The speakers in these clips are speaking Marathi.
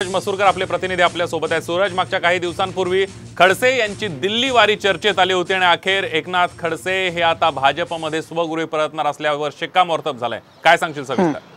सूरज मसूरकर आपले प्रतिनिधी आपल्या सोबत आहेत। सूरज, मागच्या काही दिवसांपूर्वी खडसे यांची दिल्ली वारी चर्चेत आली होती आणि अखेर एकनाथ खडसे हे आता भाजपमध्ये स्वगृही परतणार असल्यावर शिक्कामोर्तब झालंय। काय सांगशील सविस्तर?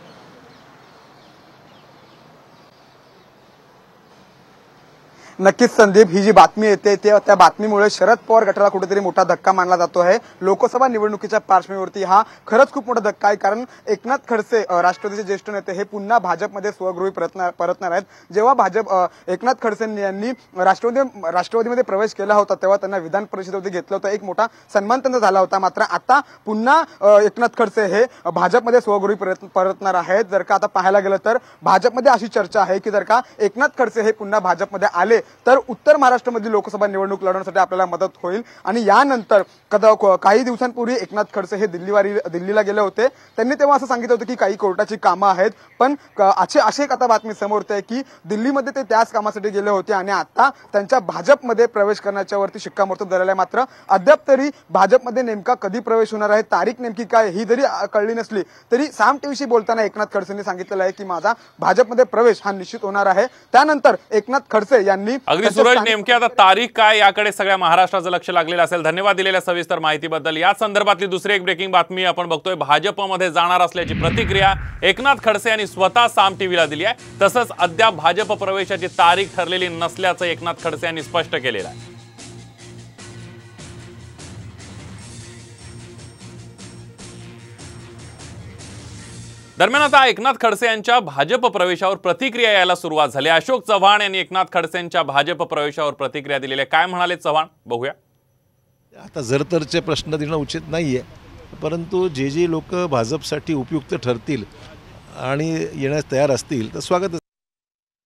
नक्कीच संदीप, ही जी बातमी येते त्या बातमीमुळे शरद पवार गटाला कुठेतरी मोठा धक्का मानला जातो आहे। लोकसभा निवडणुकीच्या पार्श्वभूमीवरती हा खरंच खूप मोठा धक्का आहे, कारण एकनाथ खडसे राष्ट्रवादीचे ज्येष्ठ नेते हे पुन्हा भाजपमध्ये स्वगृही परतणार आहेत। जेव्हा एकनाथ खडसे यांनी राष्ट्रवादीमध्ये प्रवेश केला होता तेव्हा त्यांना विधान परिषदेमध्ये घेतलं होतं, एक मोठा सन्मान त्यांचा झाला होता। मात्र आता पुन्हा एकनाथ खडसे हे भाजपमध्ये स्वगृही परतणार आहेत। जर का आता पाहायला गेलं तर भाजपमध्ये अशी चर्चा आहे की जर का एकनाथ खडसे हे पुन्हा भाजपमध्ये आले तर उत्तर महाराष्ट्रामध्ये लोकसभा निवडणूक लढवण्यासाठी आपल्याला मदत होईल। आणि यानंतर काही दिवसांपूर्वी एकनाथ खडसे हे दिल्लीला गेले होते। त्यांनी तेव्हा असं सांगितलं होतं की काही कोर्टाची कामं आहेत, पण अशी एक आता बातमी समोर येते की दिल्लीमध्ये ते त्याच कामासाठी गेले होते आणि आता त्यांच्या भाजपमध्ये प्रवेश करण्याच्या वरती शिक्कामोर्तब झालेला आहे। मात्र अद्याप तरी भाजपमध्ये नेमका कधी प्रवेश होणार आहे, तारीख नेमकी काय ही जरी कळली नसली तरी साम टीव्हीशी बोलताना एकनाथ खडसेंनी सांगितलेलं आहे की माझा भाजपमध्ये प्रवेश हा निश्चित होणार आहे। त्यानंतर एकनाथ खडसे यांनी अगदी सूरज, नेमकी आता तारीख काय याकडे सगळ्या महाराष्ट्राचं लक्ष लागलेलं असेल। धन्यवाद दिलेल्या सविस्तर माहितीबद्दल। या संदर्भातली दुसरी एक ब्रेकिंग बातमी आपण बघतोय। भाजपमध्ये जाणार असल्याची प्रतिक्रिया एकनाथ खडसे यांनी स्वतः साम टीव्हीला दिली आहे। तसंच अद्याप भाजप प्रवेशाची तारीख ठरलेली नसल्याचं एकनाथ खडसे यांनी स्पष्ट केलेलं आहे। दरम्यान आता एकनाथ खडसे यांच्या भाजप प्रवेशावर प्रतिक्रिया यायला सुरुवात झाली। अशोक चव्हाण यांनी एकनाथ खडसेंच्या भाजप प्रवेशावर प्रतिक्रिया दिलेली आहे। काय म्हणाले चव्हाण, बघूया। आता जरतरचे प्रश्न देणं उचित नाहीये, परंतु जे लोक भाजपसाठी उपयुक्त ठरतील आणि येण्यास तयार असतील तर स्वागतच